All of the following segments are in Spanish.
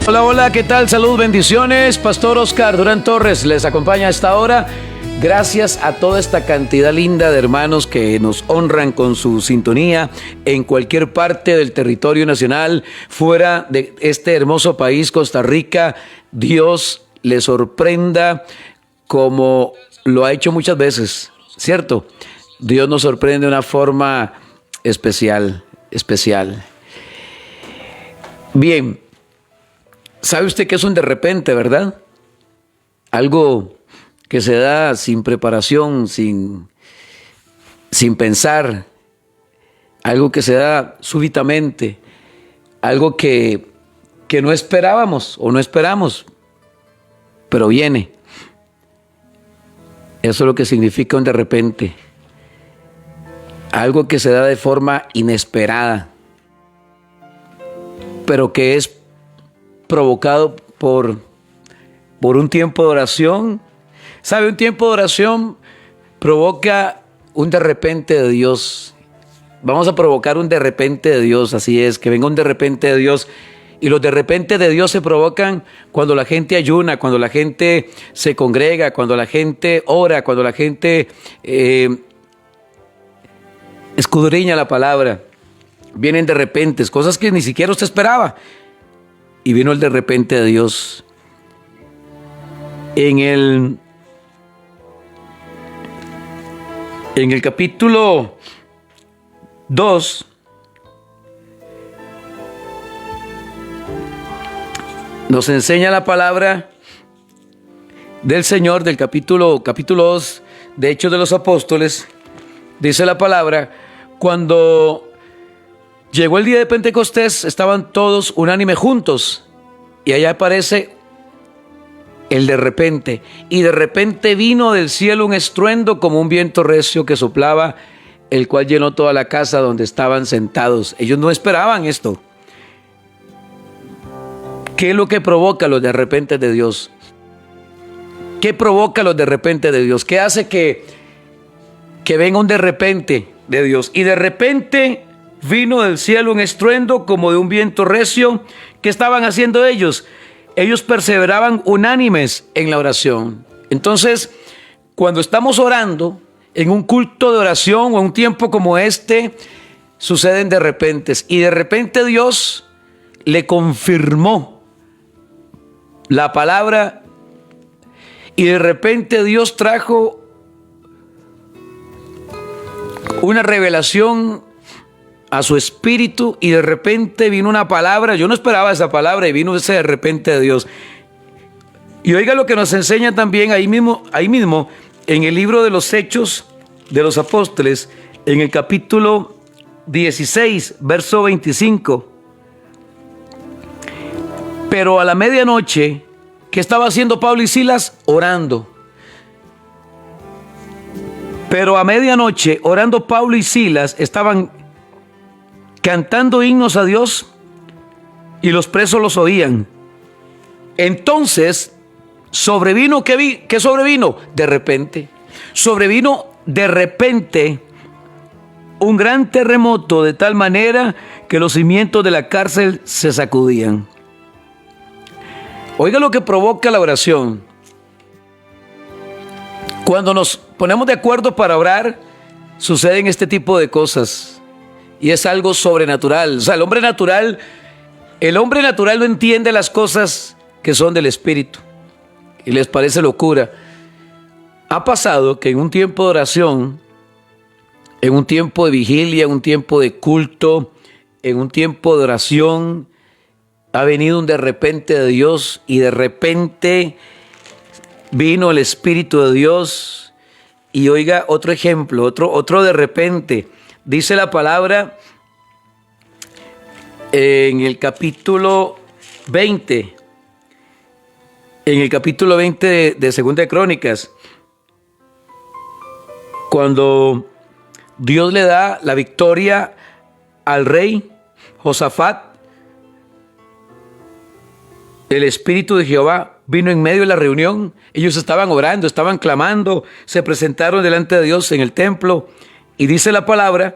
Hola, hola, ¿qué tal? Salud, bendiciones. Pastor Oscar Durán Torres les acompaña a esta hora. Gracias a toda esta cantidad linda de hermanos que nos honran con su sintonía en cualquier parte del territorio nacional, fuera de este hermoso país, Costa Rica. Dios les sorprenda como lo ha hecho muchas veces, ¿cierto? Dios nos sorprende de una forma especial. Bien, ¿sabe usted que es un de repente, verdad? Algo que se da sin preparación, sin pensar, algo que se da súbitamente, algo que no esperábamos o no esperamos, pero viene. Eso es lo que significa un de repente. Algo que se da de forma inesperada, pero que es provocado por un tiempo de oración. ¿Sabe? Un tiempo de oración provoca un de repente de Dios. Vamos a provocar un de repente de Dios, así es, que venga un de repente de Dios. Y los de repente de Dios se provocan cuando la gente ayuna, cuando la gente se congrega, cuando la gente ora, cuando la gente escudriña la palabra. Vienen de repente, cosas que ni siquiera usted esperaba. Y vino el de repente de Dios. En el capítulo 2, nos enseña la palabra del Señor, del capítulo 2 de Hechos de los Apóstoles. Dice la palabra: cuando llegó el día de Pentecostés, estaban todos unánime juntos, y allá aparece el de repente. Y de repente vino del cielo un estruendo como un viento recio que soplaba, el cual llenó toda la casa donde estaban sentados. Ellos no esperaban esto. ¿Qué es lo que provoca los de repente de Dios? ¿Qué provoca los de repente de Dios? ¿Qué hace que venga un de repente de Dios? Y de repente vino del cielo un estruendo como de un viento recio. ¿Qué estaban haciendo ellos? Ellos perseveraban unánimes en la oración. Entonces, cuando estamos orando en un culto de oración o en un tiempo como este, suceden de repentes. Y de repente Dios le confirmó la palabra, y de repente Dios trajo una revelación a su espíritu, y de repente vino una palabra. Yo no esperaba esa palabra, y vino ese de repente de Dios. Y oiga lo que nos enseña también ahí mismo en el libro de los Hechos de los Apóstoles, en el capítulo 16, verso 25. Pero a la medianoche, ¿qué estaba haciendo Pablo y Silas? Orando. Pero a medianoche, orando, Pablo y Silas estaban cantando himnos a Dios, y los presos los oían. Entonces sobrevino, ¿qué sobrevino? De repente. Sobrevino de repente un gran terremoto, de tal manera que los cimientos de la cárcel se sacudían. Oiga lo que provoca la oración. Cuando nos ponemos de acuerdo para orar, suceden este tipo de cosas. Y es algo sobrenatural. O sea, el hombre natural no entiende las cosas que son del Espíritu, y les parece locura. Ha pasado que en un tiempo de oración, en un tiempo de vigilia, en un tiempo de culto, en un tiempo de oración, ha venido un de repente de Dios, y de repente vino el Espíritu de Dios. Y oiga otro ejemplo, otro de repente. Dice la palabra en el capítulo 20, de Segunda de Crónicas, cuando Dios le da la victoria al rey Josafat, el Espíritu de Jehová vino en medio de la reunión. Ellos estaban orando, estaban clamando, se presentaron delante de Dios en el templo. Y dice la palabra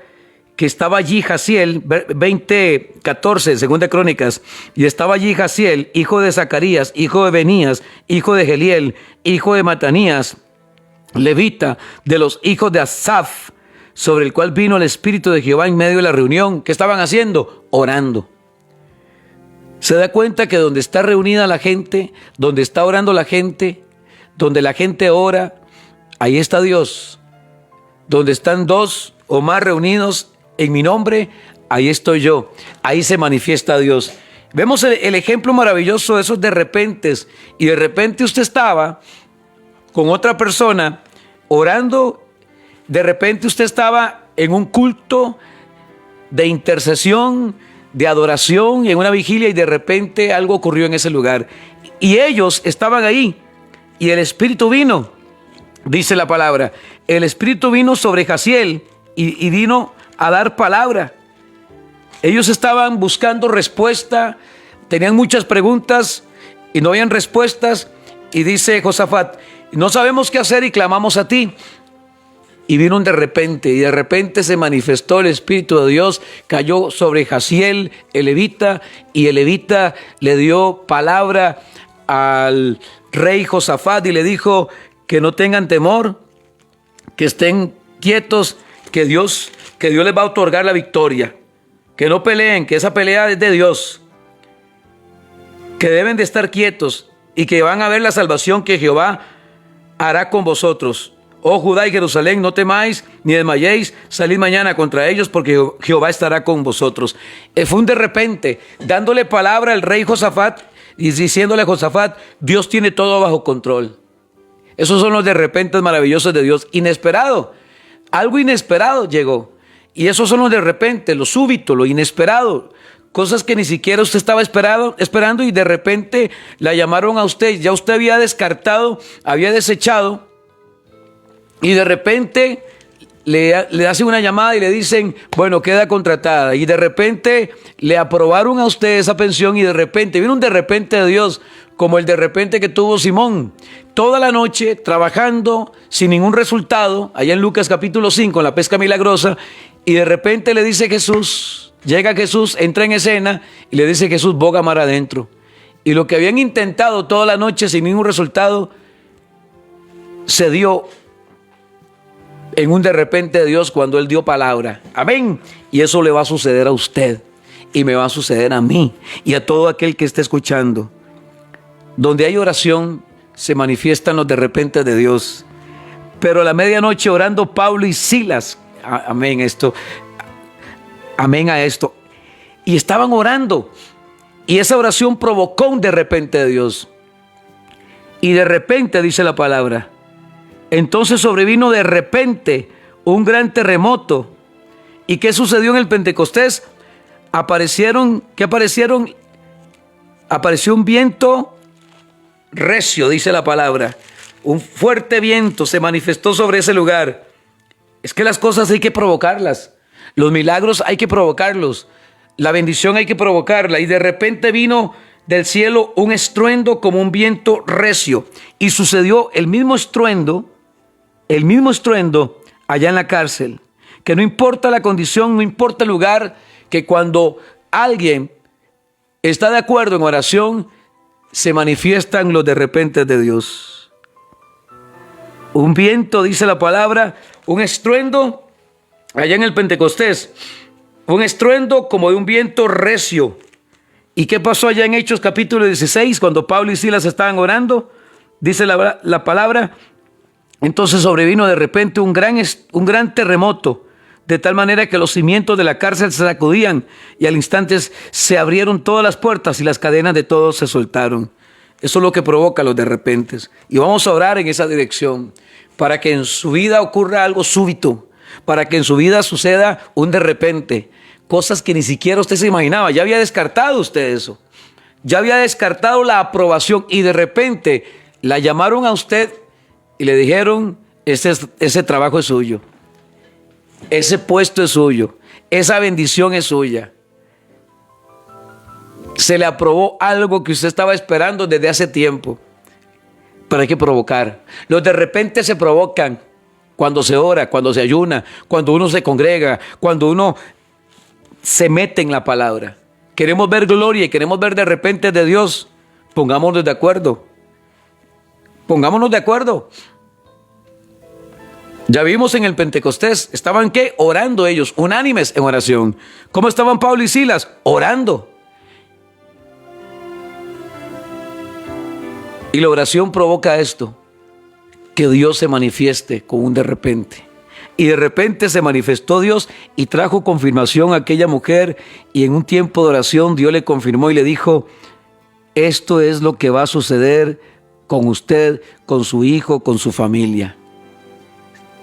que estaba allí Jaziel, 20:14, segunda Crónicas, y estaba allí Jaziel, hijo de Zacarías, hijo de Benías, hijo de Geliel, hijo de Matanías, levita, de los hijos de Asaf, sobre el cual vino el Espíritu de Jehová en medio de la reunión. ¿Qué estaban haciendo? Orando. Se da cuenta que donde está reunida la gente, donde está orando la gente, donde la gente ora, ahí está Dios. Donde están dos o más reunidos en mi nombre, ahí estoy yo. Ahí se manifiesta Dios. Vemos el ejemplo maravilloso de esos de repentes. Y de repente usted estaba con otra persona orando. De repente usted estaba en un culto de intercesión, de adoración, en una vigilia, y de repente algo ocurrió en ese lugar. Y ellos estaban ahí. Y el Espíritu vino, dice la palabra. El Espíritu vino sobre Jaziel y vino a dar palabra. Ellos estaban buscando respuesta, tenían muchas preguntas y no habían respuestas. Y dice Josafat: no sabemos qué hacer y clamamos a ti. Y vino de repente, y de repente se manifestó el Espíritu de Dios, cayó sobre Jaziel, el levita, y el levita le dio palabra al rey Josafat y le dijo que no tengan temor, que estén quietos, que Dios les va a otorgar la victoria, que no peleen, que esa pelea es de Dios, que deben de estar quietos y que van a ver la salvación que Jehová hará con vosotros. Oh Judá y Jerusalén, no temáis ni desmayéis, salid mañana contra ellos, porque Jehová estará con vosotros. Fue un de repente, dándole palabra al rey Josafat y diciéndole a Josafat: Dios tiene todo bajo control. Esos son los de repente maravillosos de Dios. Inesperado, algo inesperado llegó. Y esos son los de repente, lo súbito, lo inesperado. Cosas que ni siquiera usted estaba esperando, y de repente la llamaron a usted. Ya usted había descartado, había desechado. Y de repente le hacen una llamada y le dicen: bueno, queda contratada. Y de repente le aprobaron a usted esa pensión, y de repente vino un de repente de Dios, como el de repente que tuvo Simón. Toda la noche trabajando sin ningún resultado, allá en Lucas capítulo 5, en la pesca milagrosa, y de repente le dice Jesús, llega Jesús, entra en escena y le dice Jesús: boga mar adentro. Y lo que habían intentado toda la noche sin ningún resultado, se dio en un de repente de Dios cuando Él dio palabra. Amén. Y eso le va a suceder a usted, y me va a suceder a mí y a todo aquel que esté escuchando. Donde hay oración, se manifiestan los de repente de Dios. Pero a la medianoche orando Pablo y Silas, amén a esto, y estaban orando, y esa oración provocó un de repente de Dios. Y de repente, dice la palabra, entonces sobrevino de repente un gran terremoto. ¿Y qué sucedió en el Pentecostés? Apareció un viento recio, dice la palabra. Un fuerte viento se manifestó sobre ese lugar. Es que las cosas hay que provocarlas. Los milagros hay que provocarlos. La bendición hay que provocarla. Y de repente vino del cielo un estruendo como un viento recio. Y sucedió el mismo estruendo allá en la cárcel. Que no importa la condición, no importa el lugar, que cuando alguien está de acuerdo en oración, se manifiestan los de repente de Dios. Un viento, dice la palabra, un estruendo allá en el Pentecostés. Un estruendo como de un viento recio. ¿Y qué pasó allá en Hechos capítulo 16 cuando Pablo y Silas estaban orando? Dice la palabra: entonces sobrevino de repente un gran terremoto, de tal manera que los cimientos de la cárcel se sacudían, y al instante se abrieron todas las puertas y las cadenas de todos se soltaron. Eso es lo que provoca los de repente. Y vamos a orar en esa dirección, para que en su vida ocurra algo súbito, para que en su vida suceda un de repente, cosas que ni siquiera usted se imaginaba. Ya había descartado usted eso, ya había descartado la aprobación, y de repente la llamaron a usted y le dijeron: ese trabajo es suyo, ese puesto es suyo, esa bendición es suya. Se le aprobó algo que usted estaba esperando desde hace tiempo. Pero hay que provocar. Los de repente se provocan cuando se ora, cuando se ayuna, cuando uno se congrega, cuando uno se mete en la palabra. Queremos ver gloria y queremos ver de repente de Dios. Pongámonos de acuerdo. Pongámonos de acuerdo. Ya vimos en el Pentecostés, ¿estaban qué? Orando ellos, unánimes en oración. ¿Cómo estaban Pablo y Silas? Orando. Y la oración provoca esto, que Dios se manifieste con un de repente. Y de repente se manifestó Dios y trajo confirmación a aquella mujer, y en un tiempo de oración Dios le confirmó y le dijo: esto es lo que va a suceder con usted, con su hijo, con su familia.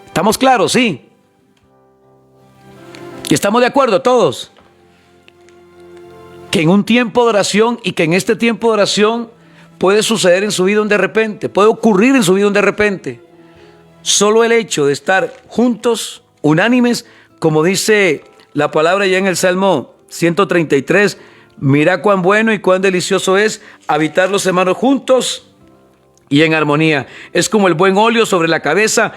¿Estamos claros? Sí. ¿Y estamos de acuerdo todos? Que en un tiempo de oración, y que en este tiempo de oración puede suceder en su vida un de repente, puede ocurrir en su vida un de repente. Solo el hecho de estar juntos, unánimes, como dice la palabra ya en el Salmo 133, mira cuán bueno y cuán delicioso es habitar los hermanos juntos y en armonía. Es como el buen óleo sobre la cabeza,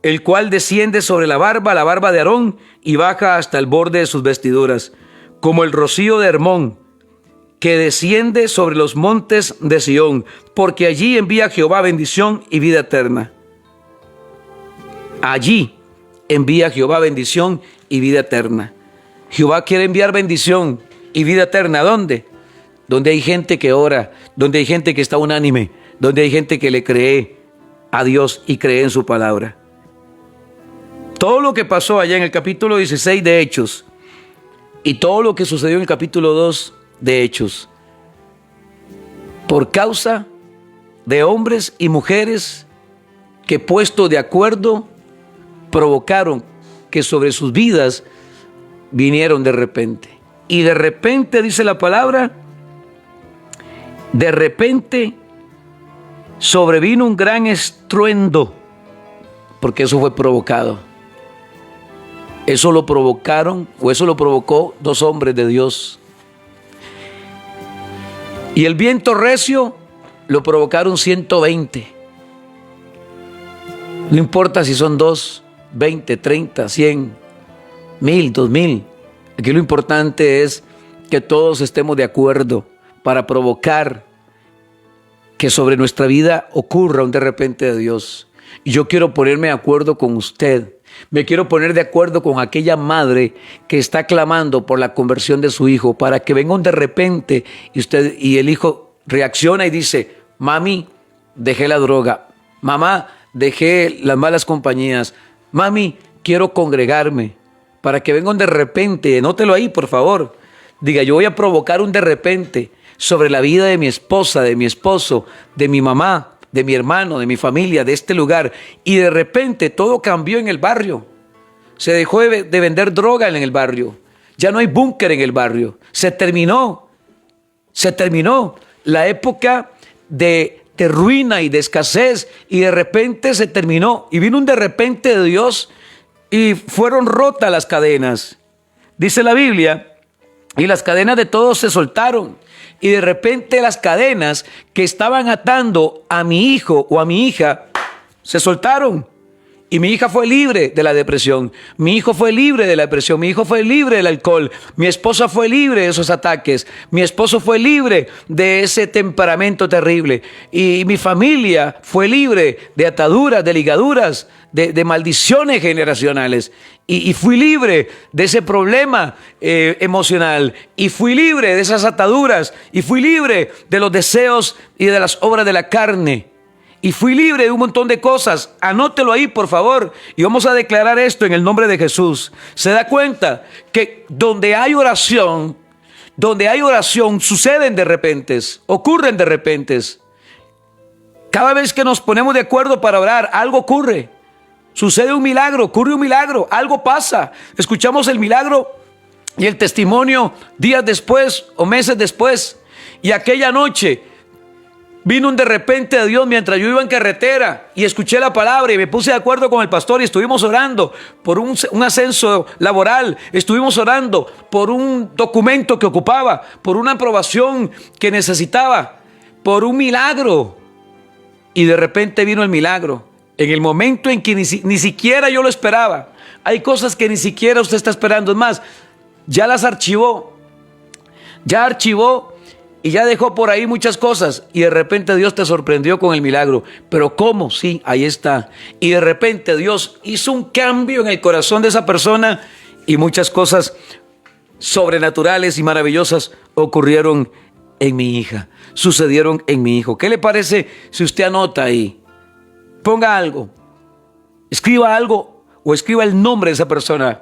el cual desciende sobre la barba de Aarón, y baja hasta el borde de sus vestiduras, como el rocío de Hermón, que desciende sobre los montes de Sión, porque allí envía Jehová bendición y vida eterna. Allí envía Jehová bendición y vida eterna. Jehová quiere enviar bendición y vida eterna. ¿Dónde? Donde hay gente que ora, donde hay gente que está unánime, donde hay gente que le cree a Dios y cree en su palabra. Todo lo que pasó allá en el capítulo 16 de Hechos y todo lo que sucedió en el capítulo 2 de Hechos, por causa de hombres y mujeres que, puestos de acuerdo, provocaron que sobre sus vidas vinieron de repente. Y de repente, dice la palabra, de repente sobrevino un gran estruendo, porque eso fue provocado. Eso lo provocaron, o eso lo provocó dos hombres de Dios. Y el viento recio lo provocaron 120. No importa si son 2, 20, 30, 100, 1000, 2000. Aquí lo importante es que todos estemos de acuerdo para provocar que sobre nuestra vida ocurra un de repente de Dios. Y yo quiero ponerme de acuerdo con usted. Me quiero poner de acuerdo con aquella madre que está clamando por la conversión de su hijo, para que venga un de repente y el hijo reacciona y dice: mami, dejé la droga. Mamá, dejé las malas compañías. Mami, quiero congregarme. Para que venga un de repente, anótelo ahí, por favor. Diga: yo voy a provocar un de repente sobre la vida de mi esposa, de mi esposo, de mi mamá, de mi hermano, de mi familia, de este lugar. Y de repente todo cambió en el barrio. Se dejó de vender droga en el barrio. Ya no hay búnker en el barrio. Se terminó la época de ruina y de escasez, y de repente se terminó. Y vino un de repente de Dios y fueron rotas las cadenas. Dice la Biblia, y las cadenas de todos se soltaron. Y de repente las cadenas que estaban atando a mi hijo o a mi hija se soltaron. Y mi hija fue libre de la depresión. Mi hijo fue libre de la depresión. Mi hijo fue libre del alcohol. Mi esposa fue libre de esos ataques. Mi esposo fue libre de ese temperamento terrible. Y mi familia fue libre de ataduras, de ligaduras, de maldiciones generacionales. Y fui libre de ese problema emocional. Y fui libre de esas ataduras. Y fui libre de los deseos y de las obras de la carne. Y fui libre de un montón de cosas. Anótelo ahí, por favor. Y vamos a declarar esto en el nombre de Jesús. Se da cuenta que donde hay oración, suceden de repentes, ocurren de repentes. Cada vez que nos ponemos de acuerdo para orar, algo ocurre. Sucede un milagro, ocurre un milagro, algo pasa. Escuchamos el milagro y el testimonio días después o meses después. Y aquella noche vino un de repente de Dios mientras yo iba en carretera y escuché la palabra y me puse de acuerdo con el pastor y estuvimos orando por un ascenso laboral, estuvimos orando por un documento que ocupaba, por una aprobación que necesitaba, por un milagro. Y de repente vino el milagro En el momento en que ni siquiera yo lo esperaba. Hay cosas que ni siquiera usted está esperando. Es más, ya las archivó. Ya archivó y ya dejó por ahí muchas cosas. Y de repente Dios te sorprendió con el milagro. ¿Pero cómo? Sí, ahí está. Y de repente Dios hizo un cambio en el corazón de esa persona y muchas cosas sobrenaturales y maravillosas ocurrieron en mi hija. Sucedieron en mi hijo. ¿Qué le parece si usted anota ahí? Ponga algo. Escriba algo o escriba el nombre de esa persona.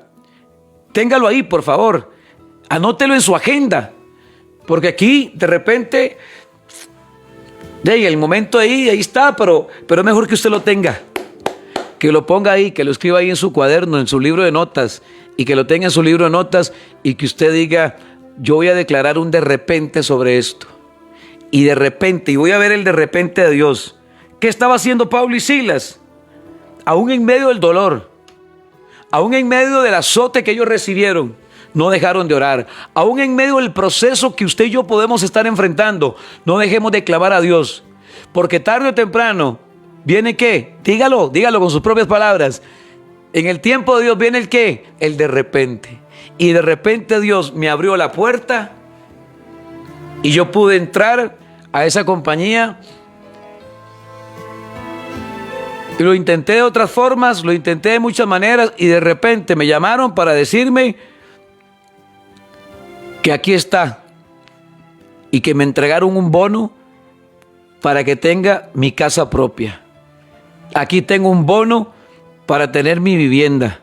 Téngalo ahí, por favor. Anótelo en su agenda. Porque aquí, de repente, el momento ahí está, pero es mejor que usted lo tenga. Que lo ponga ahí, que lo escriba ahí en su cuaderno, en su libro de notas, y que lo tenga en su libro de notas, y que usted diga, yo voy a declarar un de repente sobre esto. Y de repente, y voy a ver el de repente de Dios. ¿Qué estaba haciendo Pablo y Silas? Aún en medio del dolor, aún en medio del azote que ellos recibieron, no dejaron de orar. Aún en medio del proceso que usted y yo podemos estar enfrentando, no dejemos de clamar a Dios. Porque tarde o temprano, ¿viene qué? Dígalo con sus propias palabras. En el tiempo de Dios viene el qué? El de repente. Y de repente Dios me abrió la puerta y yo pude entrar a esa compañía. Y lo intenté de otras formas, lo intenté de muchas maneras y de repente me llamaron para decirme que aquí está y que me entregaron un bono para que tenga mi casa propia. Aquí tengo un bono para tener mi vivienda.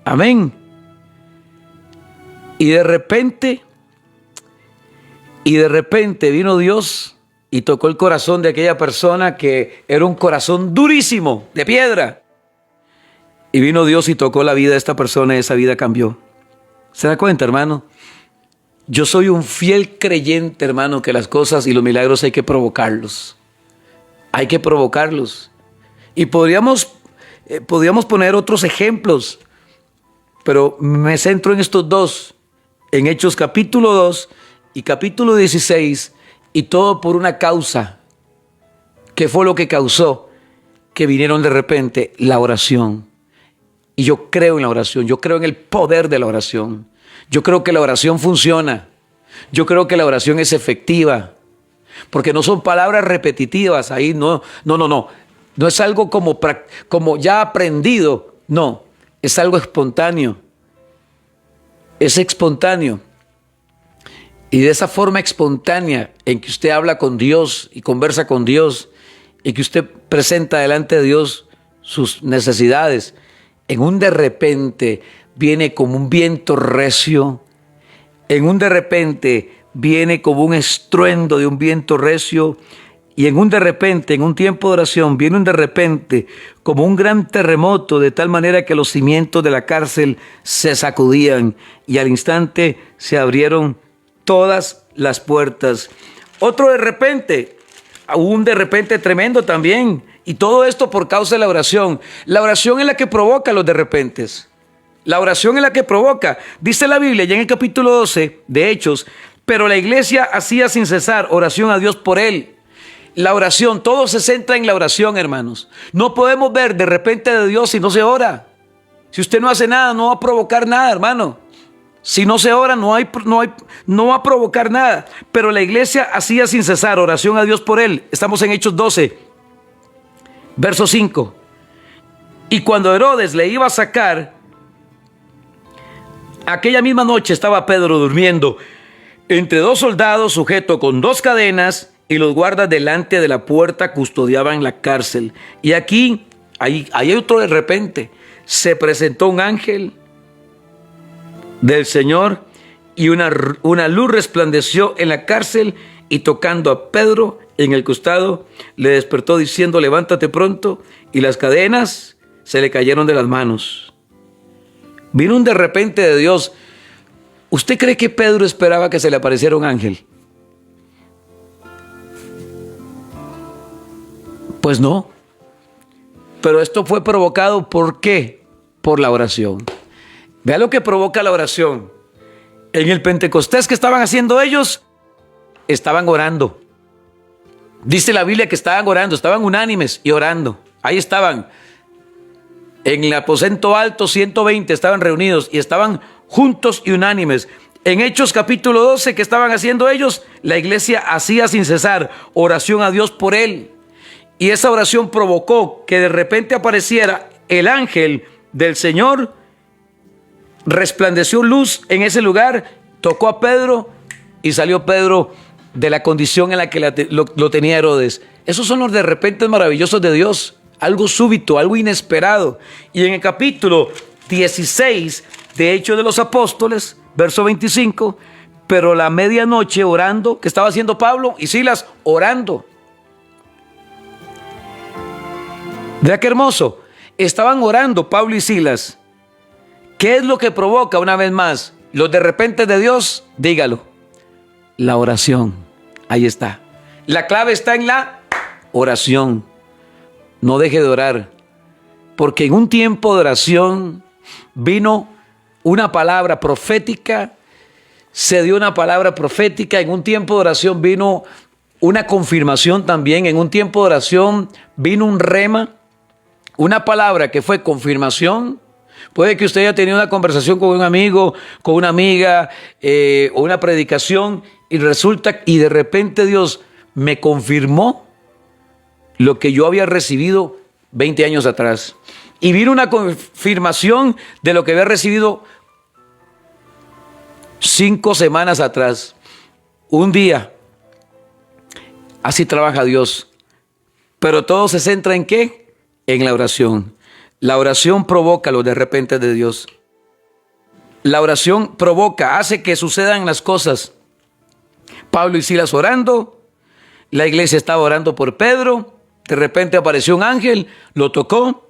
Amén. Y de repente vino Dios y tocó el corazón de aquella persona que era un corazón durísimo, de piedra. Y vino Dios y tocó la vida de esta persona y esa vida cambió. ¿Se da cuenta, hermano? Yo soy un fiel creyente, hermano, que las cosas y los milagros hay que provocarlos. Hay que provocarlos. Y podríamos poner otros ejemplos, pero me centro en estos dos, en Hechos capítulo 2 y capítulo 16, y todo por una causa. ¿Qué fue lo que causó que vinieron de repente? La oración. Y yo creo en la oración, yo creo en el poder de la oración. Yo creo que la oración funciona. Yo creo que la oración es efectiva. Porque no son palabras repetitivas ahí, no. No es algo como ya aprendido. No, es algo espontáneo. Es espontáneo. Y de esa forma espontánea en que usted habla con Dios y conversa con Dios y que usted presenta delante de Dios sus necesidades, en un de repente viene como un viento recio, en un de repente viene como un estruendo de un viento recio, y en un de repente, en un tiempo de oración, viene un de repente como un gran terremoto, de tal manera que los cimientos de la cárcel se sacudían y al instante se abrieron todas las puertas. Otro de repente, un de repente tremendo también. Y todo esto por causa de la oración. La oración es la que provoca los de repentes. La oración es la que provoca. Dice la Biblia ya en el capítulo 12 de Hechos, pero la iglesia hacía sin cesar oración a Dios por él. La oración, todo se centra en la oración, hermanos. No podemos ver de repente de Dios si no se ora. Si usted no hace nada, no va a provocar nada, hermano. Si no se ora, no va a provocar nada. Pero la iglesia hacía sin cesar oración a Dios por él. Estamos en Hechos 12, verso 5. Y cuando Herodes le iba a sacar, aquella misma noche estaba Pedro durmiendo entre dos soldados sujeto con dos cadenas, y los guardas delante de la puerta custodiaban la cárcel. Y aquí, ahí hay otro de repente. Se presentó un ángel del Señor y una luz resplandeció en la cárcel, y tocando a Pedro en el costado, le despertó diciendo: levántate pronto, y las cadenas se le cayeron de las manos. Vino un de repente de Dios. ¿Usted cree que Pedro esperaba que se le apareciera un ángel? Pues no. Pero esto fue provocado, ¿por qué? Por la oración. Vea lo que provoca la oración. En el Pentecostés que estaban haciendo ellos, estaban orando. Dice la Biblia que estaban orando, estaban unánimes y orando. Ahí estaban. En el aposento alto 120 estaban reunidos y estaban juntos y unánimes. En Hechos capítulo 12, ¿qué estaban haciendo ellos? La iglesia hacía sin cesar oración a Dios por él. Y esa oración provocó que de repente apareciera el ángel del Señor, resplandeció luz en ese lugar, tocó a Pedro y salió Pedro de la condición en la que lo tenía Herodes. Esos son los de repente maravillosos de Dios, algo súbito, algo inesperado. Y en el capítulo 16 de Hechos de los Apóstoles, verso 25, pero la medianoche orando, ¿qué estaba haciendo Pablo y Silas? Orando. ¿Verdad qué hermoso? Estaban orando Pablo y Silas. ¿Qué es lo que provoca una vez más los de repente de Dios? Dígalo. La oración. Ahí está. La clave está en la oración. No deje de orar. Porque en un tiempo de oración vino una palabra profética. Se dio una palabra profética. En un tiempo de oración vino una confirmación también. En un tiempo de oración vino un rema. Una palabra que fue confirmación. Puede que usted haya tenido una conversación con un amigo, con una amiga, o una predicación, y resulta, y de repente Dios me confirmó lo que yo había recibido 20 años atrás. Y vino una confirmación de lo que había recibido 5 semanas atrás. Un día. Así trabaja Dios. Pero todo se centra ¿en qué? En la oración. La oración provoca lo de repente de Dios. La oración provoca, hace que sucedan las cosas. Pablo y Silas orando, la iglesia estaba orando por Pedro, de repente apareció un ángel, lo tocó.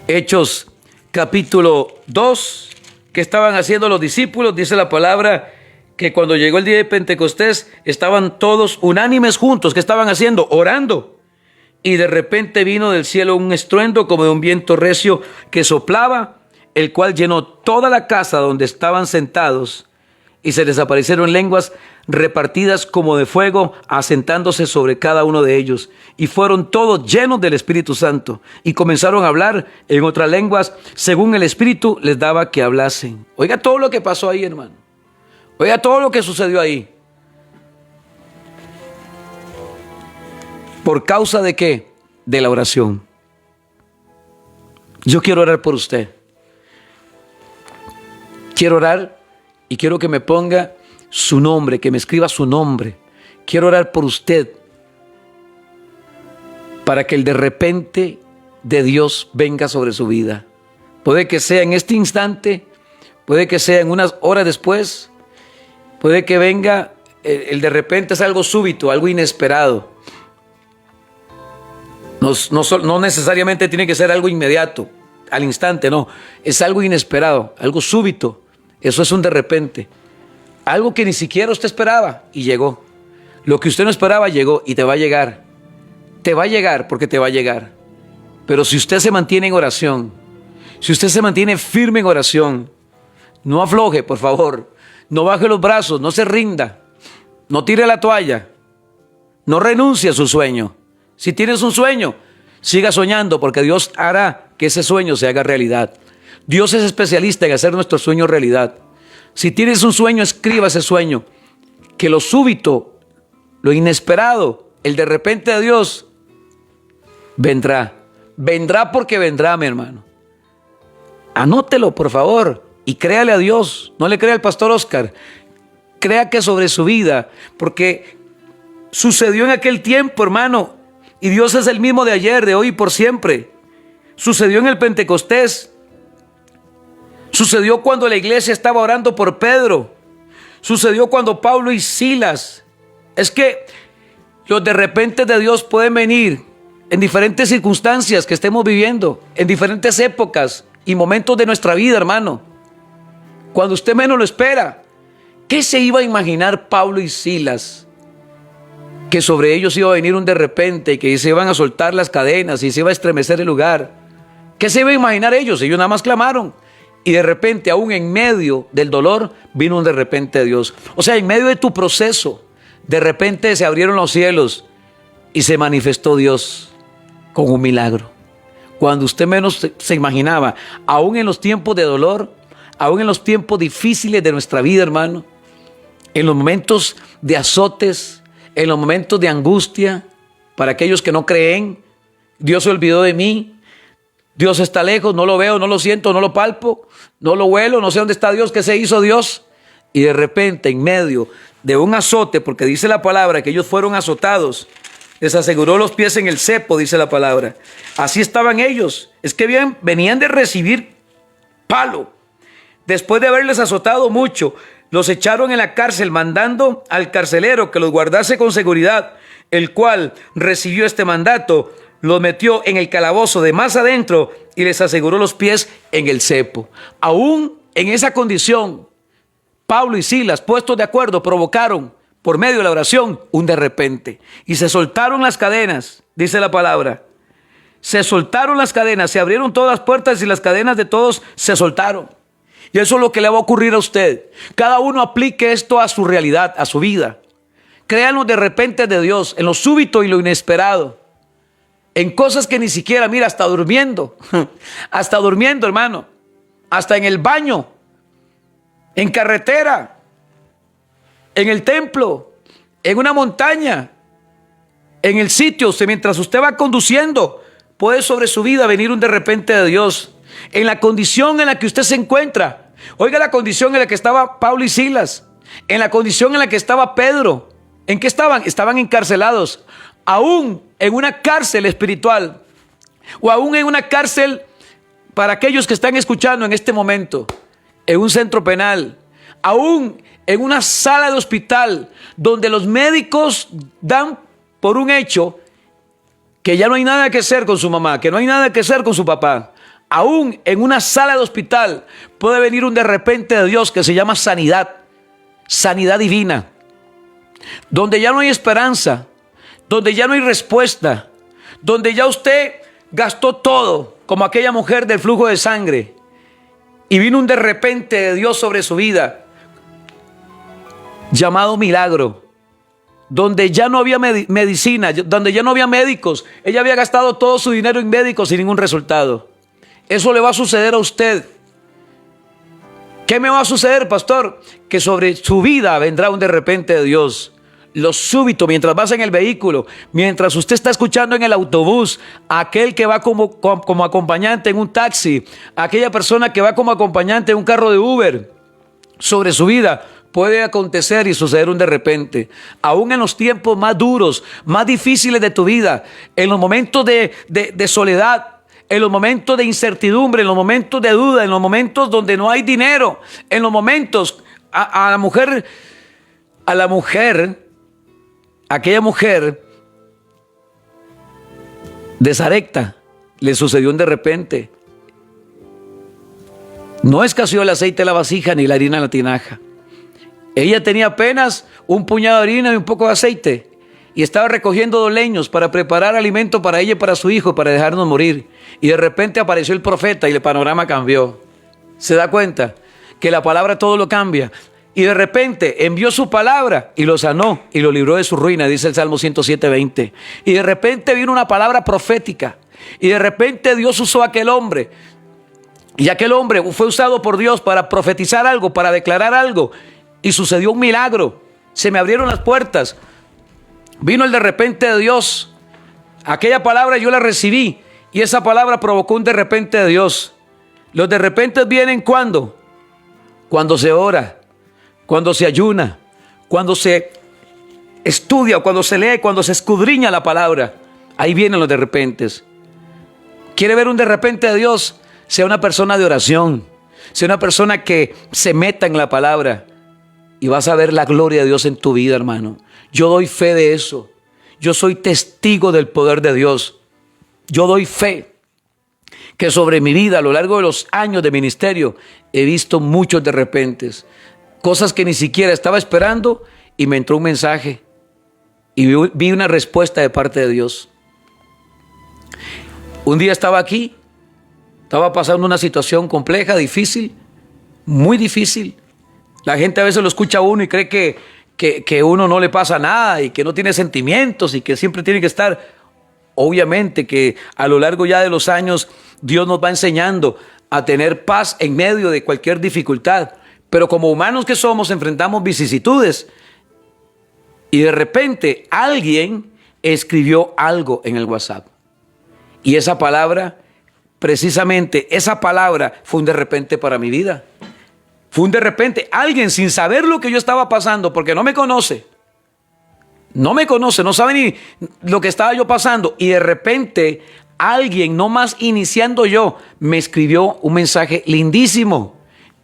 Hechos capítulo 2, ¿qué estaban haciendo los discípulos? Dice la palabra que cuando llegó el día de Pentecostés estaban todos unánimes juntos. ¿Qué estaban haciendo? Orando. Y de repente vino del cielo un estruendo como de un viento recio que soplaba, el cual llenó toda la casa donde estaban sentados, y se les aparecieron lenguas repartidas como de fuego, asentándose sobre cada uno de ellos. Y fueron todos llenos del Espíritu Santo, y comenzaron a hablar en otras lenguas, según el Espíritu les daba que hablasen. Oiga todo lo que pasó ahí, hermano. Oiga todo lo que sucedió ahí. ¿Por causa de qué? De la oración. Yo quiero orar por usted. Quiero orar y quiero que me ponga su nombre, que me escriba su nombre. Quiero orar por usted para que el de repente de Dios venga sobre su vida. Puede que sea en este instante, puede que sea en unas horas después, puede que venga, el de repente es algo súbito, algo inesperado. No necesariamente tiene que ser algo inmediato, al instante, no. Es algo inesperado, algo súbito. Eso es un de repente. Algo que ni siquiera usted esperaba y llegó. Lo que usted no esperaba llegó y te va a llegar. Te va a llegar porque te va a llegar. Pero si usted se mantiene en oración, si usted se mantiene firme en oración, no afloje, por favor. No baje los brazos, no se rinda. No tire la toalla. No renuncie a su sueño. Si tienes un sueño, siga soñando porque Dios hará que ese sueño se haga realidad. Dios es especialista en hacer nuestros sueños realidad. Si tienes un sueño, escriba ese sueño. Que lo súbito, lo inesperado, el de repente de Dios, vendrá. Vendrá porque vendrá, mi hermano. Anótelo, por favor, y créale a Dios. No le crea al pastor Oscar. Crea que sobre su vida, porque sucedió en aquel tiempo, hermano. Y Dios es el mismo de ayer, de hoy y por siempre. Sucedió en el Pentecostés. Sucedió cuando la iglesia estaba orando por Pedro. Sucedió cuando Pablo y Silas. Es que los de repente de Dios pueden venir en diferentes circunstancias que estemos viviendo, en diferentes épocas y momentos de nuestra vida, hermano. Cuando usted menos lo espera. ¿Qué se iba a imaginar Pablo y Silas? Que sobre ellos iba a venir un de repente y que se iban a soltar las cadenas y se iba a estremecer el lugar. ¿Qué se iba a imaginar ellos? Ellos nada más clamaron. Y de repente, aún en medio del dolor, vino un de repente de Dios. O sea, en medio de tu proceso, de repente se abrieron los cielos y se manifestó Dios con un milagro. Cuando usted menos se imaginaba, aún en los tiempos de dolor, aún en los tiempos difíciles de nuestra vida, hermano, en los momentos de azotes, en los momentos de angustia, para aquellos que no creen, Dios se olvidó de mí, Dios está lejos, no lo veo, no lo siento, no lo palpo, no lo huelo, no sé dónde está Dios, qué se hizo Dios. Y de repente, en medio de un azote, porque dice la palabra que ellos fueron azotados, les aseguró los pies en el cepo, dice la palabra. Así estaban ellos. Es que venían de recibir palo. Después de haberles azotado mucho, los echaron en la cárcel, mandando al carcelero que los guardase con seguridad, el cual recibió este mandato, los metió en el calabozo de más adentro y les aseguró los pies en el cepo. Aún en esa condición, Pablo y Silas, puestos de acuerdo, provocaron por medio de la oración un de repente. Y se soltaron las cadenas, dice la palabra. Se soltaron las cadenas, se abrieron todas las puertas y las cadenas de todos se soltaron. Y eso es lo que le va a ocurrir a usted. Cada uno aplique esto a su realidad, a su vida. Créanlo de repente de Dios, en lo súbito y lo inesperado. En cosas que ni siquiera, mira, hasta durmiendo, hermano, hasta en el baño, en carretera, en el templo, en una montaña, en el sitio, mientras usted va conduciendo, puede sobre su vida venir un de repente de Dios. En la condición en la que usted se encuentra, oiga la condición en la que estaba Pablo y Silas, en la condición en la que estaba Pedro. ¿En qué estaban? Estaban encarcelados, aún en una cárcel espiritual, o aún en una cárcel para aquellos que están escuchando en este momento, en un centro penal, aún en una sala de hospital, donde los médicos dan por un hecho que ya no hay nada que hacer con su mamá, que no hay nada que hacer con su papá. Aún en una sala de hospital puede venir un de repente de Dios que se llama sanidad, sanidad divina, donde ya no hay esperanza, donde ya no hay respuesta, donde ya usted gastó todo, como aquella mujer del flujo de sangre, y vino un de repente de Dios sobre su vida, llamado milagro, donde ya no había medicina, donde ya no había médicos. Ella había gastado todo su dinero en médicos sin ningún resultado. Eso le va a suceder a usted. ¿Qué me va a suceder, pastor? Que sobre su vida vendrá un de repente de Dios. Lo súbito, mientras vas en el vehículo, mientras usted está escuchando en el autobús, aquel que va como acompañante en un taxi, aquella persona que va como acompañante en un carro de Uber, sobre su vida puede acontecer y suceder un de repente. Aún en los tiempos más duros, más difíciles de tu vida, en los momentos de soledad, en los momentos de incertidumbre, en los momentos de duda, en los momentos donde no hay dinero, en los momentos, a la mujer, aquella mujer de Sarepta le sucedió un de repente. No escaseó el aceite de la vasija ni la harina en la tinaja. Ella tenía apenas un puñado de harina y un poco de aceite y estaba recogiendo 2 leños para preparar alimento para ella y para su hijo, para dejarnos morir. Y de repente apareció el profeta y el panorama cambió. ¿Se da cuenta? Que la palabra todo lo cambia. Y de repente envió su palabra y lo sanó y lo libró de su ruina, dice el Salmo 107:20. Y de repente vino una palabra profética y de repente Dios usó a aquel hombre. Y aquel hombre fue usado por Dios para profetizar algo, para declarar algo. Y sucedió un milagro. Se me abrieron las puertas. Vino el de repente de Dios. Aquella palabra yo la recibí. Y esa palabra provocó un de repente de Dios. Los de repente vienen ¿cuándo? Cuando se ora, cuando se ayuna, cuando se estudia, cuando se lee, cuando se escudriña la palabra. Ahí vienen los de repentes. ¿Quiere ver un de repente de Dios? Sea una persona de oración. Sea una persona que se meta en la palabra. Y vas a ver la gloria de Dios en tu vida, hermano. Yo doy fe de eso. Yo soy testigo del poder de Dios. Yo doy fe que sobre mi vida, a lo largo de los años de ministerio, he visto muchos de repentes. Cosas que ni siquiera estaba esperando y me entró un mensaje. Y vi una respuesta de parte de Dios. Un día estaba aquí. Estaba pasando una situación compleja, difícil, muy difícil. La gente a veces lo escucha a uno y cree que que uno no le pasa nada y que no tiene sentimientos y que siempre tiene que estar. Obviamente que a lo largo ya de los años Dios nos va enseñando a tener paz en medio de cualquier dificultad. Pero como humanos que somos enfrentamos vicisitudes y de repente alguien escribió algo en el WhatsApp. Y esa palabra, precisamente esa palabra fue un de repente para mi vida. Fue un de repente, alguien sin saber lo que yo estaba pasando, porque no me conoce, no sabe ni lo que estaba yo pasando. Y de repente alguien, no más iniciando yo, me escribió un mensaje lindísimo.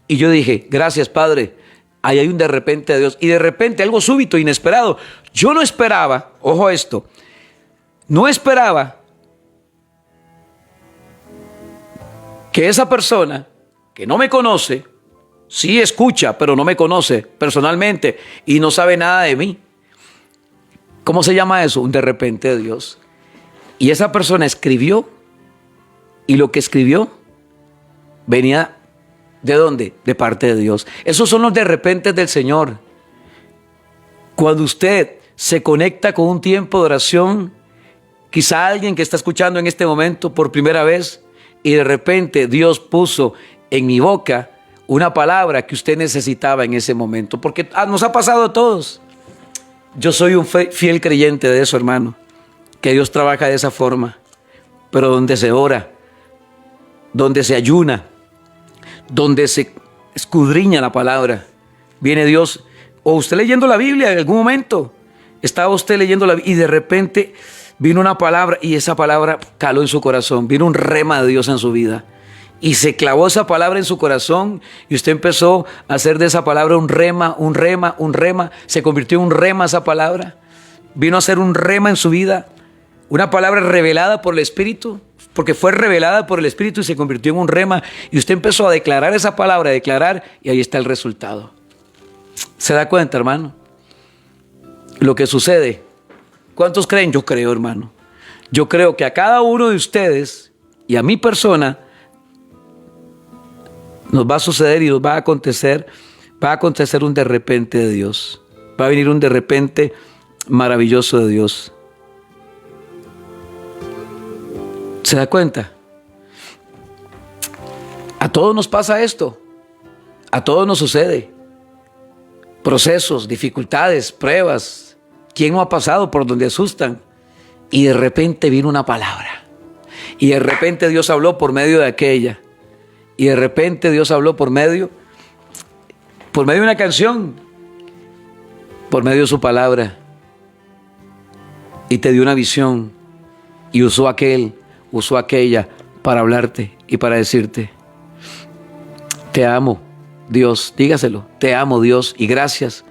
Y yo dije, gracias Padre, ahí hay un de repente de Dios. Y de repente algo súbito, inesperado. Yo no esperaba, ojo a esto, no esperaba que esa persona que no me conoce, sí escucha, pero no me conoce personalmente y no sabe nada de mí. ¿Cómo se llama eso? Un de repente de Dios. Y esa persona escribió, y lo que escribió venía ¿de dónde? De parte de Dios. Esos son los de repente del Señor. Cuando usted se conecta con un tiempo de oración, quizá alguien que está escuchando en este momento por primera vez, y de repente Dios puso en mi boca una palabra que usted necesitaba en ese momento, porque nos ha pasado a todos. Yo soy un fiel creyente de eso, hermano, que Dios trabaja de esa forma, pero donde se ora, donde se ayuna, donde se escudriña la palabra, viene Dios. O usted leyendo la Biblia en algún momento, estaba usted leyendo la Biblia y de repente vino una palabra y esa palabra caló en su corazón, vino un rema de Dios en su vida. Y se clavó esa palabra en su corazón y usted empezó a hacer de esa palabra un rema, un rema, un rema. Se convirtió en un rema esa palabra. Vino a ser un rema en su vida. Una palabra revelada por el Espíritu, porque fue revelada por el Espíritu y se convirtió en un rema. Y usted empezó a declarar esa palabra, a declarar, y ahí está el resultado. ¿Se da cuenta, hermano? Lo que sucede. ¿Cuántos creen? Yo creo, hermano. Yo creo que a cada uno de ustedes y a mi persona nos va a suceder y nos va a acontecer un de repente de Dios. Va a venir un de repente maravilloso de Dios. ¿Se da cuenta? A todos nos pasa esto. A todos nos sucede. Procesos, dificultades, pruebas. ¿Quién no ha pasado por donde asustan? Y de repente vino una palabra. Y de repente Dios habló por medio de aquella. Y de repente Dios habló por medio de una canción, por medio de su palabra. Y te dio una visión. Y usó aquella para hablarte y para decirte: te amo, Dios. Dígaselo: te amo, Dios, y gracias.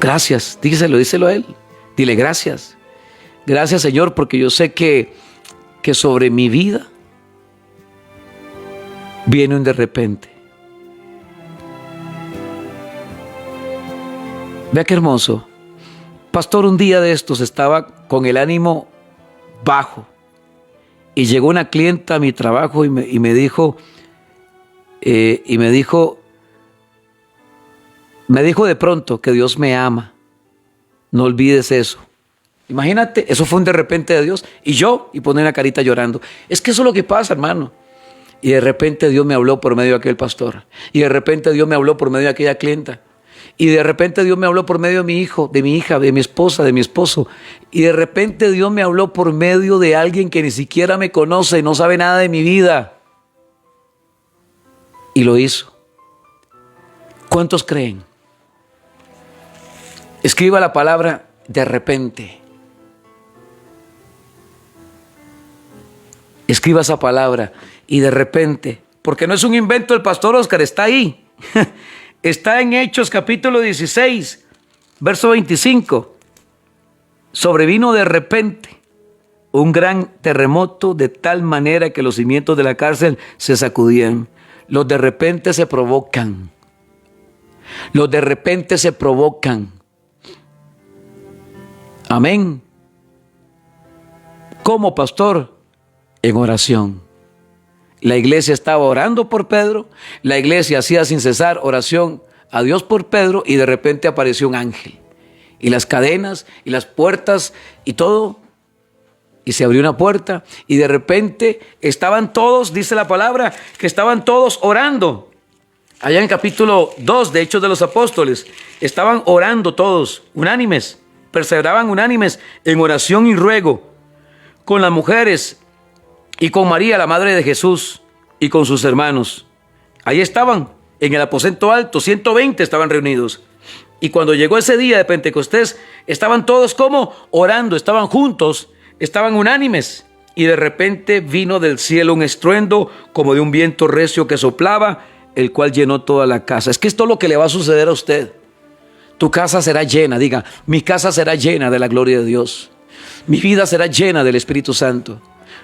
Gracias, díselo a Él. Dile: gracias. Gracias, Señor, porque yo sé que sobre mi vida viene un de repente. Vea qué hermoso. Pastor, un día de estos estaba con el ánimo bajo y llegó una clienta a mi trabajo y me dijo de pronto que Dios me ama. No olvides eso. Imagínate, eso fue un de repente de Dios. Y poner la carita llorando. Es que eso es lo que pasa, hermano. Y de repente Dios me habló por medio de aquel pastor. Y de repente Dios me habló por medio de aquella clienta. Y de repente Dios me habló por medio de mi hijo, de mi hija, de mi esposa, de mi esposo. Y de repente Dios me habló por medio de alguien que ni siquiera me conoce y no sabe nada de mi vida. Y lo hizo. ¿Cuántos creen? Escriba la palabra de repente. Escriba esa palabra y de repente, porque no es un invento del pastor Oscar, está ahí. Está en Hechos capítulo 16, verso 25. Sobrevino de repente un gran terremoto de tal manera que los cimientos de la cárcel se sacudían. Los de repente se provocan. Los de repente se provocan. Amén. ¿Cómo, pastor? En oración. La iglesia estaba orando por Pedro. La iglesia hacía sin cesar oración a Dios por Pedro y de repente apareció un ángel. Y las cadenas y las puertas y todo. Y se abrió una puerta y de repente estaban todos, dice la palabra, que estaban todos orando. Allá en capítulo 2 de Hechos de los Apóstoles, estaban orando todos, unánimes, perseveraban unánimes en oración y ruego con las mujeres y con María, la madre de Jesús, y con sus hermanos. Ahí estaban, en el aposento alto, 120 estaban reunidos. Y cuando llegó ese día de Pentecostés, estaban todos como orando, estaban juntos, estaban unánimes. Y de repente vino del cielo un estruendo como de un viento recio que soplaba, el cual llenó toda la casa. Es que esto es lo que le va a suceder a usted. Tu casa será llena, diga, mi casa será llena de la gloria de Dios. Mi vida será llena del Espíritu Santo.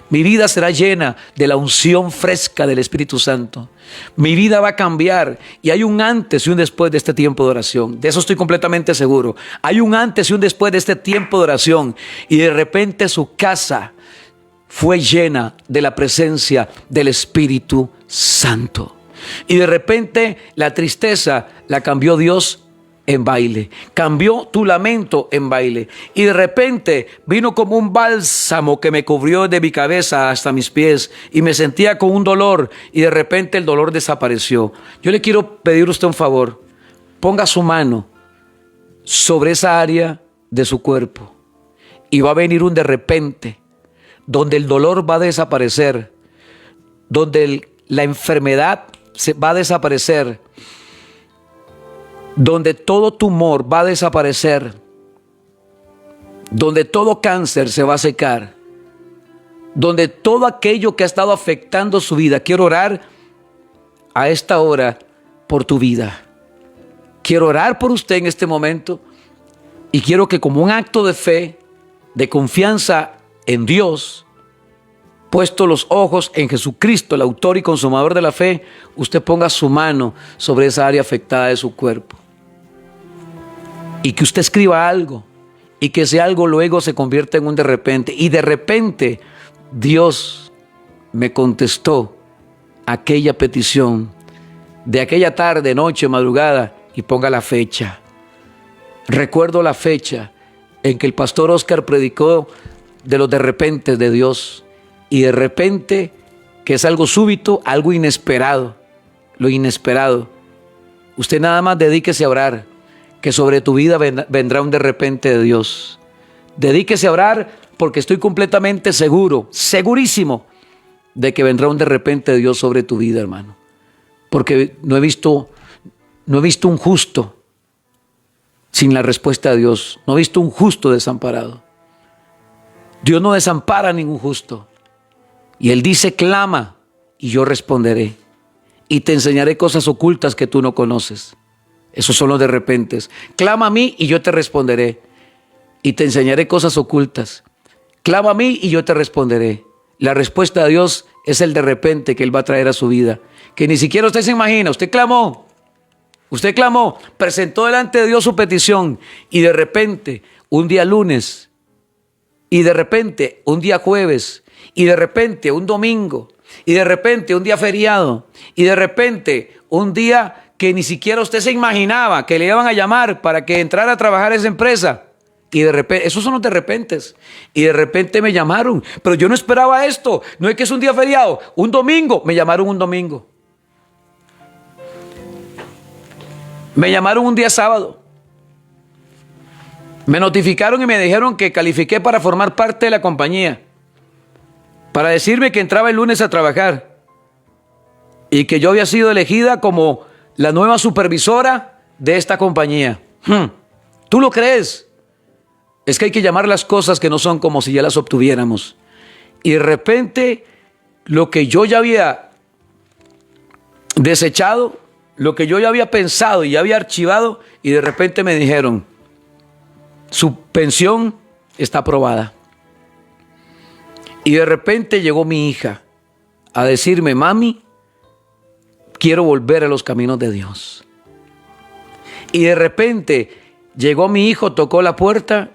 Mi vida será llena de la unción fresca del Espíritu Santo. Mi vida va a cambiar y hay un antes y un después de este tiempo de oración. De eso estoy completamente seguro. Hay un antes y un después de este tiempo de oración y de repente su casa fue llena de la presencia del Espíritu Santo. Y de repente la tristeza la cambió Dios en baile, cambió tu lamento en baile y de repente vino como un bálsamo que me cubrió de mi cabeza hasta mis pies y me sentía con un dolor y de repente el dolor desapareció. Yo le quiero pedir a usted un favor, ponga su mano sobre esa área de su cuerpo y va a venir un de repente donde el dolor va a desaparecer, donde la enfermedad va a desaparecer, donde todo tumor va a desaparecer, donde todo cáncer se va a secar, donde todo aquello que ha estado afectando su vida. Quiero orar a esta hora por tu vida. Quiero orar por usted en este momento y quiero que como un acto de fe, de confianza en Dios, puesto los ojos en Jesucristo, el autor y consumador de la fe, usted ponga su mano sobre esa área afectada de su cuerpo. Y que usted escriba algo, y que ese algo luego se convierta en un de repente. Y de repente Dios me contestó aquella petición de aquella tarde, noche, madrugada, y ponga la fecha. Recuerdo la fecha en que el pastor Oscar predicó de los de repente de Dios. Y de repente, que es algo súbito, algo inesperado, lo inesperado. Usted nada más dedíquese a orar, que sobre tu vida vendrá un de repente de Dios. Dedíquese a orar porque estoy completamente seguro, segurísimo, de que vendrá un de repente de Dios sobre tu vida, hermano. Porque no he visto un justo sin la respuesta de Dios. No he visto un justo desamparado. Dios no desampara a ningún justo. Y Él dice, clama y yo responderé. Y te enseñaré cosas ocultas que tú no conoces. Esos son los de repentes. Clama a mí y yo te responderé. Y te enseñaré cosas ocultas. Clama a mí y yo te responderé. La respuesta de Dios es el de repente que Él va a traer a su vida. Que ni siquiera usted se imagina. Usted clamó, presentó delante de Dios su petición. Y de repente, un día lunes, y de repente, un día jueves, y de repente, un domingo, y de repente, un día feriado, y de repente, un día que ni siquiera usted se imaginaba que le iban a llamar para que entrara a trabajar a esa empresa. Y de repente, esos son los de repentes. Y de repente me llamaron, pero yo no esperaba esto. No es que es un día feriado, un domingo. Me llamaron un domingo. Me llamaron un día sábado. Me notificaron y me dijeron que califiqué para formar parte de la compañía. Para decirme que entraba el lunes a trabajar. Y que yo había sido elegida como la nueva supervisora de esta compañía. ¿Tú lo crees? Es que hay que llamar las cosas que no son como si ya las obtuviéramos. Y de repente, lo que yo ya había desechado, lo que yo ya había pensado y ya había archivado, y de repente me dijeron, su pensión está aprobada. Y de repente llegó mi hija a decirme, mami, quiero volver a los caminos de Dios. Y de repente llegó mi hijo, tocó la puerta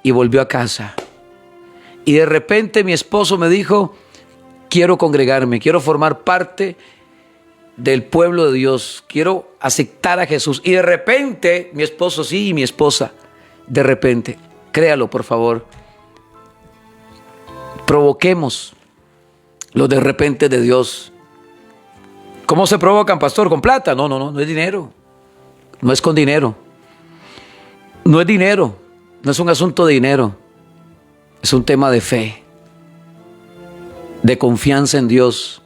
y volvió a casa. Y de repente mi esposo me dijo, quiero congregarme, quiero formar parte del pueblo de Dios. Quiero aceptar a Jesús. Y de repente, mi esposo sí y mi esposa, de repente, créalo por favor, provoquemos los de repente de Dios. ¿Cómo se provocan, pastor? ¿Con plata? No es dinero. No es con dinero. No es dinero. No es un asunto de dinero. Es un tema de fe, de confianza en Dios,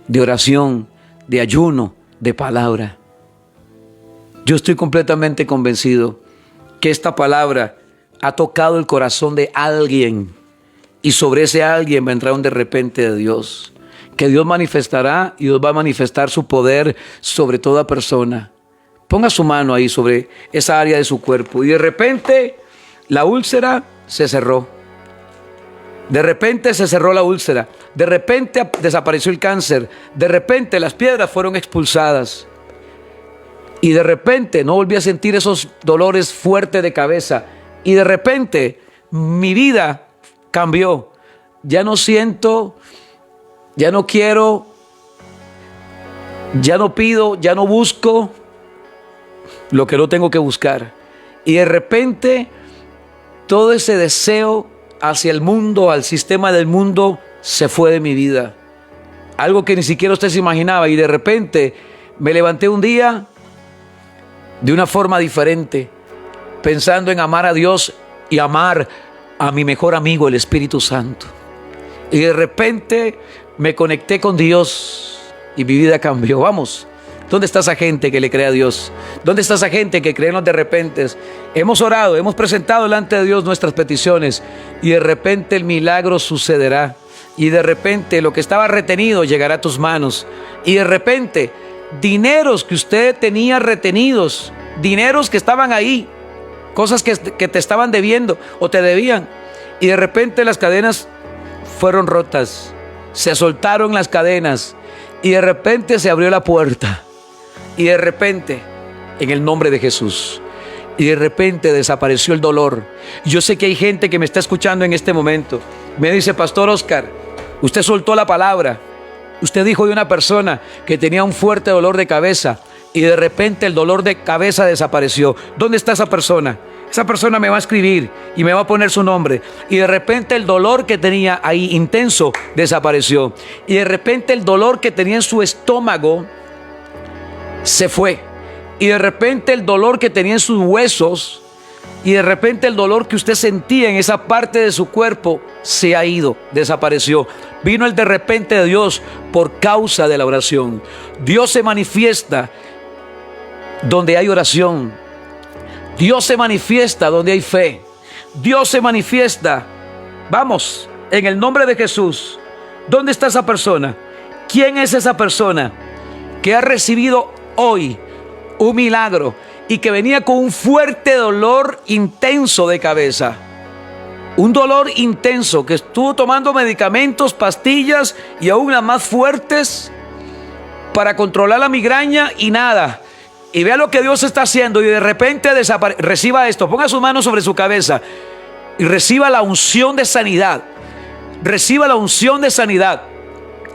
de oración, de ayuno, de palabra. Yo estoy completamente convencido que esta palabra ha tocado el corazón de alguien y sobre ese alguien vendrá un de repente de Dios. Que Dios manifestará y Dios va a manifestar su poder sobre toda persona. Ponga su mano ahí sobre esa área de su cuerpo y de repente la úlcera se cerró. De repente se cerró la úlcera. De repente desapareció el cáncer. De repente las piedras fueron expulsadas. Y de repente no volví a sentir esos dolores fuertes de cabeza. Y de repente mi vida cambió. Ya no siento, ya no quiero, ya no pido, ya no busco lo que no tengo que buscar. Y de repente todo ese deseo hacia el mundo, al sistema del mundo, se fue de mi vida. Algo que ni siquiera usted se imaginaba. Y de repente me levanté un día de una forma diferente, pensando en amar a Dios y amar a mi mejor amigo, el Espíritu Santo. Y de repente me conecté con Dios y mi vida cambió. Vamos, ¿dónde está esa gente que le cree a Dios? ¿Dónde está esa gente que cree en los de repentes? Hemos orado, hemos presentado delante de Dios nuestras peticiones y de repente el milagro sucederá. Y de repente lo que estaba retenido llegará a tus manos. Y de repente dineros que usted tenía retenidos, dineros que estaban ahí, cosas que te estaban debiendo o te debían. Y de repente las cadenas fueron rotas, se soltaron las cadenas y de repente se abrió la puerta. Y de repente, en el nombre de Jesús, y de repente desapareció el dolor. Yo sé que hay gente que me está escuchando en este momento. Me dice, Pastor Oscar, usted soltó la palabra. Usted dijo de una persona que tenía un fuerte dolor de cabeza y de repente el dolor de cabeza desapareció. ¿Dónde está esa persona? Esa persona me va a escribir y me va a poner su nombre. Y de repente el dolor que tenía ahí intenso desapareció. Y de repente el dolor que tenía en su estómago se fue. Y de repente el dolor que tenía en sus huesos y de repente el dolor que usted sentía en esa parte de su cuerpo se ha ido, desapareció. Vino el de repente de Dios por causa de la oración. Dios se manifiesta donde hay oración. Dios se manifiesta donde hay fe. Dios se manifiesta. Vamos, en el nombre de Jesús. ¿Dónde está esa persona? ¿Quién es esa persona que ha recibido hoy un milagro y que venía con un fuerte dolor intenso de cabeza? Un dolor intenso, que estuvo tomando medicamentos, pastillas y aún las más fuertes para controlar la migraña y nada. Y vea lo que Dios está haciendo y de repente reciba esto. Ponga sus manos sobre su cabeza y reciba la unción de sanidad. Reciba la unción de sanidad.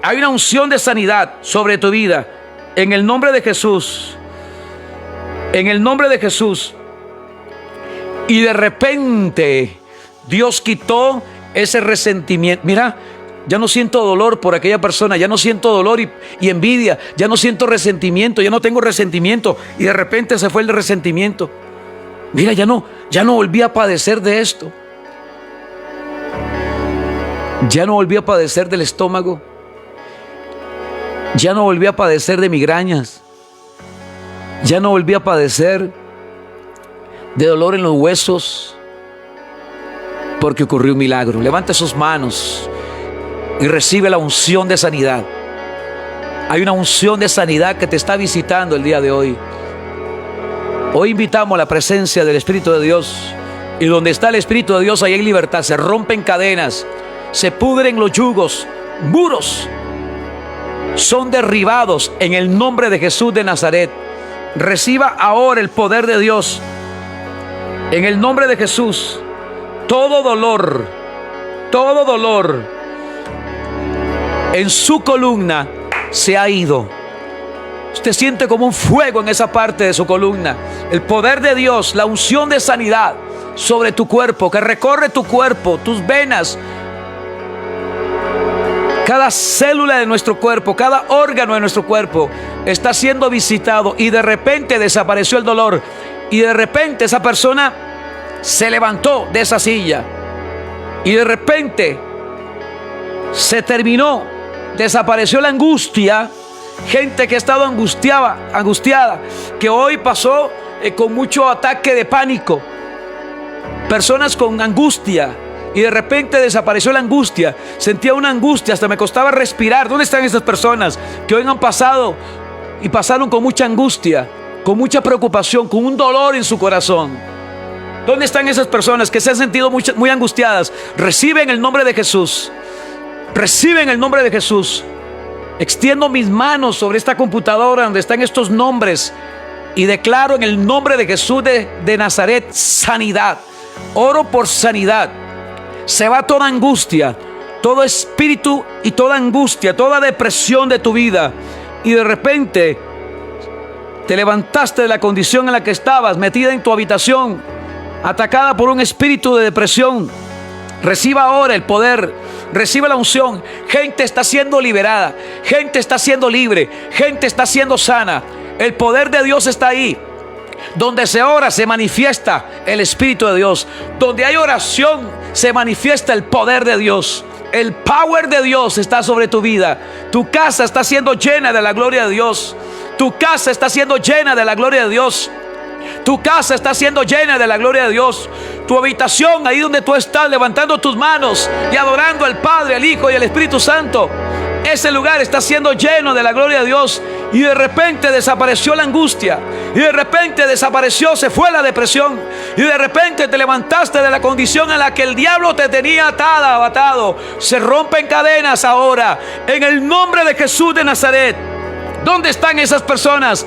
Hay una unción de sanidad sobre tu vida. En el nombre de Jesús. En el nombre de Jesús. Y de repente Dios quitó ese resentimiento. Mira, ya no siento dolor por aquella persona, ya no siento dolor y envidia, ya no siento resentimiento, ya no tengo resentimiento. Y de repente se fue el resentimiento. Mira, ya no volví a padecer de esto. Ya no volví a padecer del estómago. Ya no volví a padecer de migrañas. Ya no volví a padecer de dolor en los huesos, porque ocurrió un milagro. Levante sus manos y recibe la unción de sanidad. Hay una unción de sanidad que te está visitando el día de hoy. Hoy invitamos a la presencia del Espíritu de Dios. Y donde está el Espíritu de Dios, ahí hay libertad. Se rompen cadenas, se pudren los yugos, muros son derribados en el nombre de Jesús de Nazaret. Reciba ahora el poder de Dios. En el nombre de Jesús, todo dolor en su columna se ha ido. Usted siente como un fuego en esa parte de su columna. El poder de Dios, la unción de sanidad sobre tu cuerpo, que recorre tu cuerpo, tus venas, cada célula de nuestro cuerpo, cada órgano de nuestro cuerpo está siendo visitado, y de repente desapareció el dolor, y de repente esa persona se levantó de esa silla, y de repente se terminó, desapareció la angustia. Gente que ha estado angustiada, que hoy pasó con mucho ataque de pánico, personas con angustia, y de repente desapareció la angustia. Sentía una angustia, hasta me costaba respirar. ¿Dónde están esas personas que hoy han pasado y pasaron con mucha angustia, con mucha preocupación, con un dolor en su corazón? ¿Dónde están esas personas que se han sentido muy angustiadas? Reciben el nombre de Jesús. Reciben el nombre de Jesús. Extiendo mis manos sobre esta computadora donde están estos nombres y declaro en el nombre de Jesús de Nazaret sanidad. Oro por sanidad. Se va toda angustia, todo espíritu y toda angustia, toda depresión de tu vida, y de repente te levantaste de la condición en la que estabas, metida en tu habitación, atacada por un espíritu de depresión. Reciba ahora el poder, reciba la unción. Gente está siendo liberada, gente está siendo libre, gente está siendo sana. El poder de Dios está ahí. Donde se ora se manifiesta el Espíritu de Dios. Donde hay oración se manifiesta el poder de Dios. El power de Dios está sobre tu vida. Tu casa está siendo llena de la gloria de Dios. Tu casa está siendo llena de la gloria de Dios. Tu casa está siendo llena de la gloria de Dios. Tu habitación, ahí donde tú estás levantando tus manos y adorando al Padre, al Hijo y al Espíritu Santo, ese lugar está siendo lleno de la gloria de Dios. Y de repente desapareció la angustia, y de repente desapareció, se fue la depresión, y de repente te levantaste de la condición en la que el diablo te tenía atado. Se rompen cadenas ahora en el nombre de Jesús de Nazaret. ¿Dónde están esas personas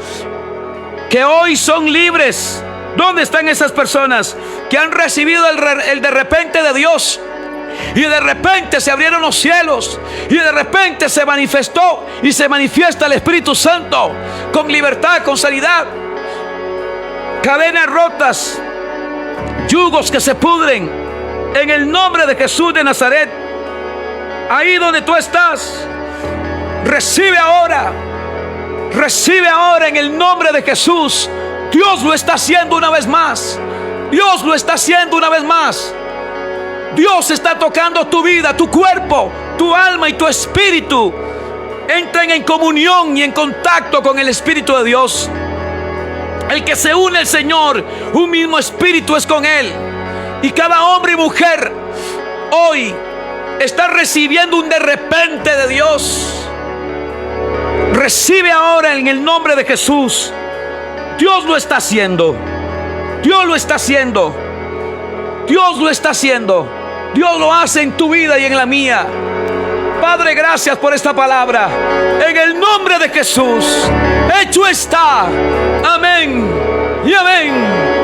que hoy son libres? ¿Dónde están esas personas que han recibido el de repente de Dios? Y de repente se abrieron los cielos, y de repente se manifestó y se manifiesta el Espíritu Santo con libertad, con sanidad. Cadenas rotas, yugos que se pudren en el nombre de Jesús de Nazaret. Ahí donde tú estás, recibe ahora en el nombre de Jesús. Dios lo está haciendo una vez más. Dios lo está haciendo una vez más. Dios está tocando tu vida, tu cuerpo, tu alma y tu espíritu. Entren en comunión y en contacto con el Espíritu de Dios. El que se une al Señor, un mismo espíritu es con Él. Y cada hombre y mujer hoy está recibiendo un de repente de Dios. Recibe ahora en el nombre de Jesús. Dios lo está haciendo. Dios lo está haciendo. Dios lo está haciendo. Dios lo hace en tu vida y en la mía. Padre, gracias por esta palabra. En el nombre de Jesús, hecho está. Amén y amén.